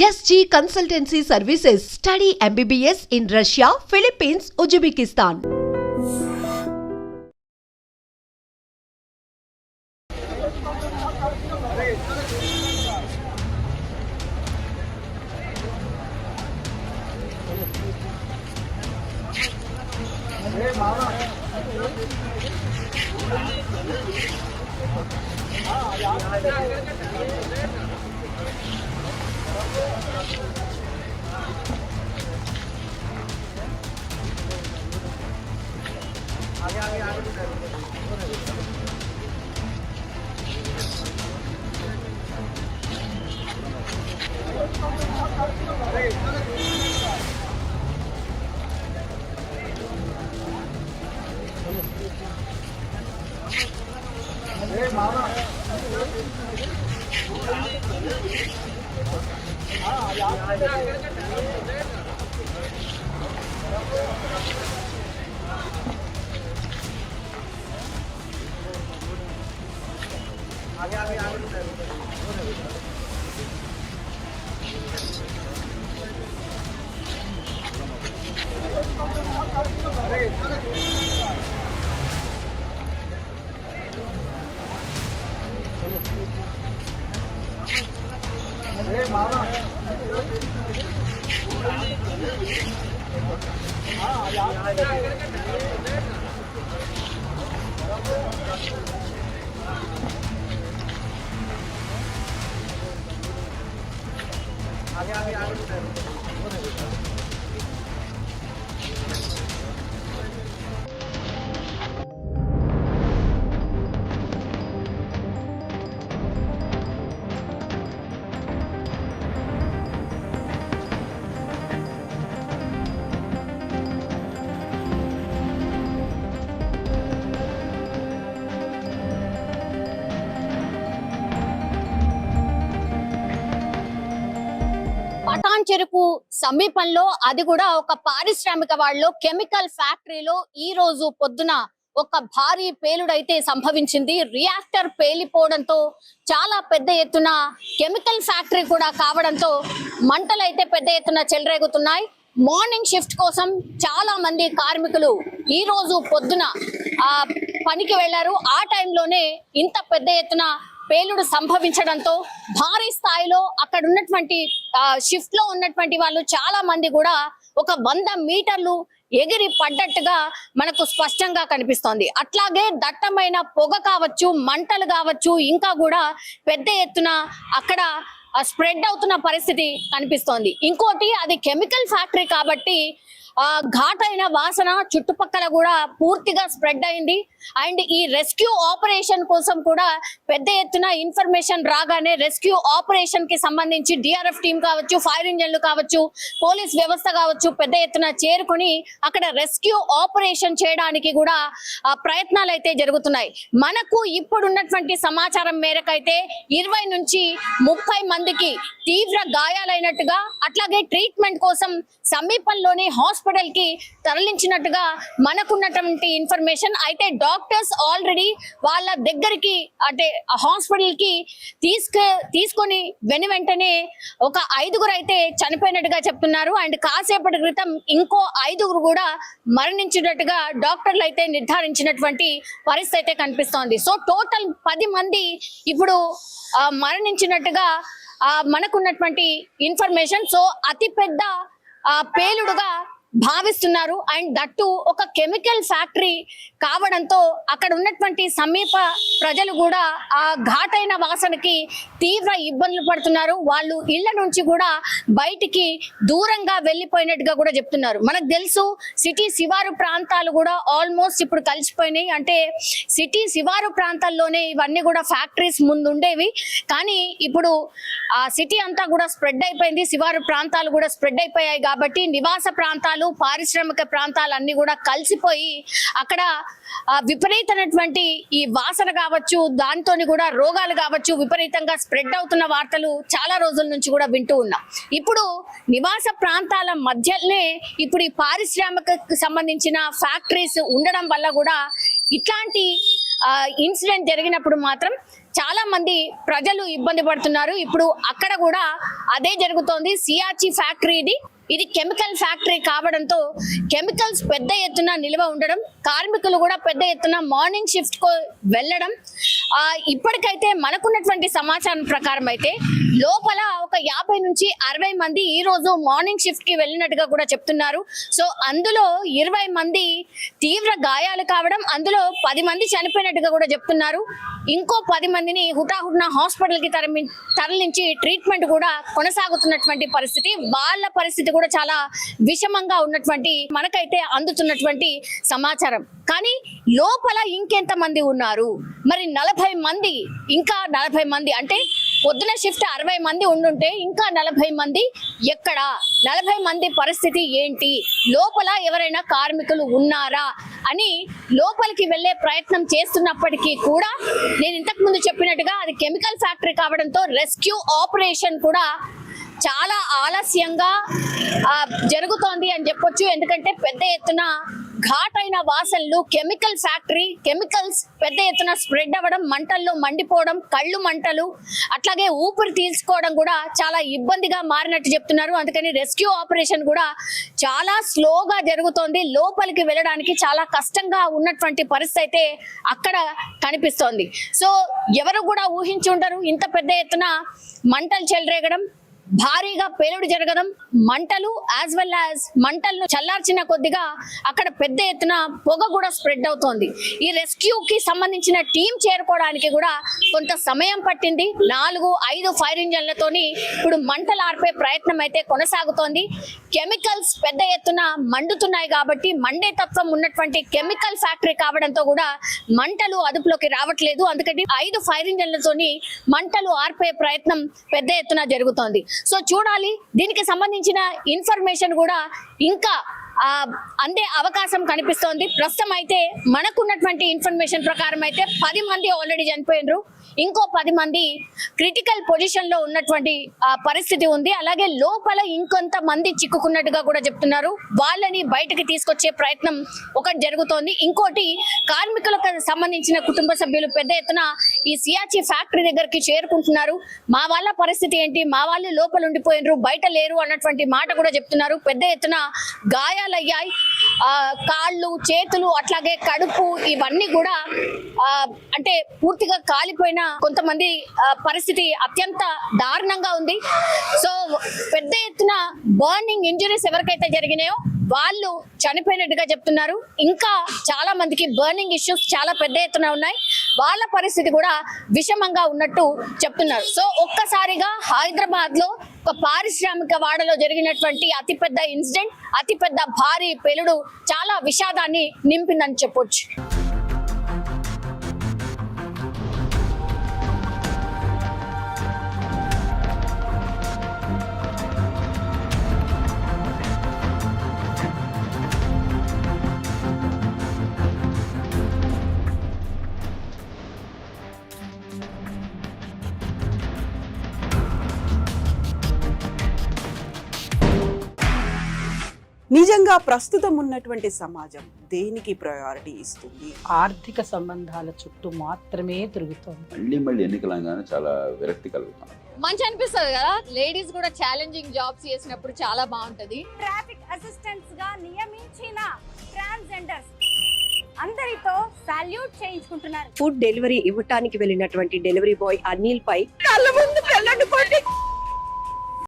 SG Consultancy Services. Study MBBS in Russia, Philippines, Uzbekistan. Patan చెరుకు సమీపంలో అది కూడా ఒక పారిశ్రామిక వాళ్ళలో కెమికల్ ఫ్యాక్టరీలో ఈ రోజు పొద్దున ఒక భారీ పేలుడైతే సంభవించింది. రియాక్టర్ పేలిపోవడంతో చాలా పెద్ద ఎత్తున కెమికల్ ఫ్యాక్టరీ కూడా కావడంతో మంటలైతే పెద్ద ఎత్తున చెలరేగుతున్నాయి. మార్నింగ్ షిఫ్ట్ కోసం చాలా మంది కార్మికులు ఈ రోజు పొద్దున పనికి వెళ్లారు. ఆ టైంలోనే ఇంత పెద్ద ఎత్తున పేలుడు సంభవించడంతో భారీ స్థాయిలో అక్కడ ఉన్నటువంటి షిఫ్ట్ లో ఉన్నటువంటి వాళ్ళు చాలా మంది కూడా ఒక 100 మీటర్లు ఎగిరి పడ్డట్టుగా మనకు స్పష్టంగా కనిపిస్తోంది. అట్లాగే దట్టమైన పొగ కావచ్చు, మంటలు కావచ్చు, ఇంకా కూడా పెద్ద ఎత్తున అక్కడ స్ప్రెడ్ అవుతున్న పరిస్థితి కనిపిస్తోంది. ఇంకోటి, అది కెమికల్ ఫ్యాక్టరీ కాబట్టి ఘాటైన వాసన చుట్టుపక్కల కూడా పూర్తిగా స్ప్రెడ్ అయింది. అండ్ ఈ రెస్క్యూ ఆపరేషన్ కోసం కూడా పెద్ద ఎత్తున ఇన్ఫర్మేషన్ రాగానే రెస్క్యూ ఆపరేషన్ కి సంబంధించి డిఆర్ఎఫ్ టీం కావచ్చు, ఫైర్ ఇంజన్లు కావచ్చు, పోలీస్ వ్యవస్థ కావచ్చు పెద్ద ఎత్తున చేరుకుని అక్కడ రెస్క్యూ ఆపరేషన్ చేయడానికి కూడా ప్రయత్నాలు అయితే జరుగుతున్నాయి. మనకు ఇప్పుడు ఉన్నటువంటి సమాచారం మేరకైతే 20 నుంచి 30 మందికి తీవ్ర గాయాలైనట్టుగా, అట్లాగే ట్రీట్మెంట్ కోసం సమీపంలోని హాస్పిటల్ కి తరలించినట్టుగా మనకున్నటువంటి ఇన్ఫర్మేషన్. అయితే డాక్టర్స్ ఆల్రెడీ వాళ్ళ దగ్గరికి అంటే హాస్పిటల్ కి తీసుకొని వెంటనే ఒక 5గురు అయితే చనిపోయినట్టుగా చెప్తున్నారు. అండ్ కాసేపటి క్రితం ఇంకో 5గురు కూడా మరణించినట్టుగా డాక్టర్లు అయితే నిర్ధారించినటువంటి పరిస్థితి అయితే కనిపిస్తోంది. సో టోటల్ 10 మంది ఇప్పుడు మరణించినట్టుగా మనకున్నటువంటి ఇన్ఫర్మేషన్. సో అతి పెద్ద పేలుడుగా భావిస్తున్నారు. అండ్ దట్టు ఒక కెమికల్ ఫ్యాక్టరీ కావడంతో అక్కడ ఉన్నటువంటి సమీప ప్రజలు కూడా ఆ ఘాటైన వాసనకి తీవ్ర ఇబ్బందులు పడుతున్నారు. వాళ్ళు ఇళ్ల నుంచి కూడా బయటికి దూరంగా వెళ్ళిపోయినట్టుగా కూడా చెప్తున్నారు. మనకు తెలుసు సిటీ శివారు ప్రాంతాలు కూడా ఆల్మోస్ట్ ఇప్పుడు కలిసిపోయినాయి. అంటే సిటీ శివారు ప్రాంతాల్లోనే ఇవన్నీ కూడా ఫ్యాక్టరీస్ ముందు ఉండేవి, కానీ ఇప్పుడు ఆ సిటీ అంతా కూడా స్ప్రెడ్ అయిపోయింది. శివారు ప్రాంతాలు కూడా స్ప్రెడ్ అయిపోయాయి కాబట్టి నివాస ప్రాంతాలు, పారిశ్రామిక ప్రాంతాలన్నీ కూడా కలిసిపోయి అక్కడ విపరీతమైనటువంటి ఈ వాసన కావచ్చు, దాంతోని కూడా రోగాలు కావచ్చు విపరీతంగా స్ప్రెడ్ అవుతున్న వార్తలు చాలా రోజుల నుంచి కూడా వింటూ ఉన్నాం. ఇప్పుడు నివాస ప్రాంతాల మధ్యనే ఇప్పుడు ఈ పారిశ్రామిక సంబంధించిన ఫ్యాక్టరీస్ ఉండడం వల్ల కూడా ఇట్లాంటి ఇన్సిడెంట్ జరిగినప్పుడు మాత్రం చాలా మంది ప్రజలు ఇబ్బంది పడుతున్నారు. ఇప్పుడు అక్కడ కూడా అదే జరుగుతోంది. సియాచి ఫ్యాక్టరీ ఇది కెమికల్ ఫ్యాక్టరీ కావడంతో కెమికల్స్ పెద్ద ఎత్తున నిల్వ ఉండడం, కార్మికులు కూడా పెద్ద ఎత్తున మార్నింగ్ షిఫ్ట్ కు వెళ్ళడం. ఇప్పటికైతే మనకున్నటువంటి సమాచారం ప్రకారం అయితే లోపల ఒక 50 నుంచి 60 మంది ఈ రోజు మార్నింగ్ షిఫ్ట్ కి వెళ్ళినట్టుగా కూడా చెప్తున్నారు. సో అందులో 20 మంది తీవ్ర గాయాలు కావడం, అందులో 10 మంది చనిపోయినట్టుగా కూడా చెప్తున్నారు. ఇంకో 10 మందిని హుటాహుటిన హాస్పిటల్ కి తరలించి ట్రీట్మెంట్ కూడా కొనసాగుతున్నటువంటి పరిస్థితి. వాళ్ళ పరిస్థితి కూడా చాలా విషమంగా ఉన్నటువంటి మనకైతే అందుతున్నటువంటి సమాచారం. కానీ లోపల ఇంకెంత మంది ఉన్నారు మరి? 40 మంది, ఇంకా 40 మంది అంటే పొద్దున షిఫ్ట్ 60 మంది ఉండుంటే ఇంకా 40 మంది ఎక్కడ? 40 మంది పరిస్థితి ఏంటి? లోపల ఎవరైనా కార్మికులు ఉన్నారా అని లోపలికి వెళ్లే ప్రయత్నం చేస్తున్నప్పటికీ కూడా నేను ఇంతకు ముందు చెప్పినట్టుగా అది కెమికల్ ఫ్యాక్టరీ కావడంతో రెస్క్యూ ఆపరేషన్ కూడా చాలా ఆలస్యంగా జరుగుతోంది అని చెప్పొచ్చు. ఎందుకంటే పెద్ద ఎత్తున ఘాటైన వాసనలు, కెమికల్ ఫ్యాక్టరీ, కెమికల్స్ పెద్ద ఎత్తున స్ప్రెడ్ అవ్వడం, మంటల్లో మండిపోవడం, కళ్ళు మంటలు, అట్లాగే ఊపిరి తీసుకోవడం కూడా చాలా ఇబ్బందిగా మారినట్టు చెప్తున్నారు. అందుకని రెస్క్యూ ఆపరేషన్ కూడా చాలా స్లోగా జరుగుతోంది. లోపలికి వెళ్ళడానికి చాలా కష్టంగా ఉన్నటువంటి పరిస్థితి అయితే అక్కడ కనిపిస్తోంది. సో ఎవరు కూడా ఊహించి ఉండరు ఇంత పెద్ద ఎత్తున మంటలు చెలరేగడం, భారీగా పేలుడు జరగడం, మంటలు యాజ్ వెల్ యాజ్ మంటలను చల్లార్చిన కొద్దిగా అక్కడ పెద్ద ఎత్తున పొగ కూడా స్ప్రెడ్ అవుతోంది. ఈ రెస్క్యూకి సంబంధించిన టీం చేరుకోవడానికి కూడా కొంత సమయం పట్టింది. 4-5 ఫైర్ ఇంజన్లతోని ఇప్పుడు మంటలు ఆర్పే ప్రయత్నం అయితే కొనసాగుతోంది. కెమికల్స్ పెద్ద ఎత్తున మండుతున్నాయి కాబట్టి మండే తత్వం ఉన్నటువంటి కెమికల్ ఫ్యాక్టరీ కావడంతో కూడా మంటలు అదుపులోకి రావట్లేదు. అందుకని 5 ఫైర్ ఇంజన్లతోని మంటలు ఆర్పే ప్రయత్నం పెద్ద ఎత్తున జరుగుతోంది. సో చూడాలి, దీనికి సంబంధించిన ఇన్ఫర్మేషన్ కూడా ఇంకా అందే అవకాశం కనిపిస్తోంది. ప్రస్తుతం అయితే మనకున్నటువంటి ఇన్ఫర్మేషన్ ప్రకారం అయితే 10 మంది ఆల్రెడీ చనిపోయినరు, ఇంకో 10 మంది క్రిటికల్ పొజిషన్ లో ఉన్నటువంటి పరిస్థితి ఉంది. అలాగే లోపల ఇంకొంత మంది చిక్కుకున్నట్టుగా కూడా చెప్తున్నారు. వాళ్ళని బయటకి తీసుకొచ్చే ప్రయత్నం ఒకటి జరుగుతోంది. ఇంకోటి కార్మికులకు సంబంధించిన కుటుంబ సభ్యులు పెద్ద ఎత్తున ఈ సియాచి ఫ్యాక్టరీ దగ్గరికి చేరుకుంటున్నారు. మా వాళ్ళ పరిస్థితి ఏంటి, మా వాళ్ళు లోపల ఉండిపోయినరు, బయట లేరు అన్నటువంటి మాట కూడా చెప్తున్నారు. పెద్ద ఎత్తున గాయాలయ్యాయి, కాళ్ళు, చేతులు, అట్లాగే కడుపు, ఇవన్నీ కూడా అంటే పూర్తిగా కాలిపోయిన కొంతమంది పరిస్థితి అత్యంత దారుణంగా ఉంది. సో పెద్ద ఎత్తున బర్నింగ్ ఇంజరీస్ ఎవరికైతే జరిగినాయో వాళ్ళు చనిపోయినట్టుగా చెప్తున్నారు. ఇంకా చాలా మందికి బర్నింగ్ ఇష్యూస్ చాలా పెద్ద ఎత్తున ఉన్నాయి. వాళ్ళ పరిస్థితి కూడా విషమంగా ఉన్నట్టు చెప్తున్నారు. సో ఒక్కసారిగా హైదరాబాద్ లో ఒక పారిశ్రామిక వాడలో జరిగినటువంటి అతిపెద్ద ఇన్సిడెంట్, అతిపెద్ద భారీ పేలుడు చాలా విషాదాన్ని నింపిందని చెప్పొచ్చు. నిజంగా ప్రస్తుతం ఉన్నటువంటి సమాజం దేనికి ప్రయారిటీ ఇస్తుంది? ఆర్థిక సంబంధాల చుట్టూ మాత్రమే తిరుగుతోంది. మళ్ళీ ఎన్నికలంగానే చాలా విరక్తి కలుగుతాం. మంచి అనిపిస్తుంది కదా, లేడీస్ కూడా ఛాలెంజింగ్ జాబ్స్ చేసినప్పుడు చాలా బాగుంటది. ట్రాఫిక్ అసిస్టెంట్స్ గా నియమించిన ట్రాన్స్జెండర్స్ అందరితో సాల్యూట్ చేయించుకుంటున్నారు. ఫుడ్ డెలివరీ ఇవ్వటానికి వెళ్ళినటువంటి డెలివరీ బాయ్ అనిల్ పై కళ్ళ ముందు పెళ్ళండి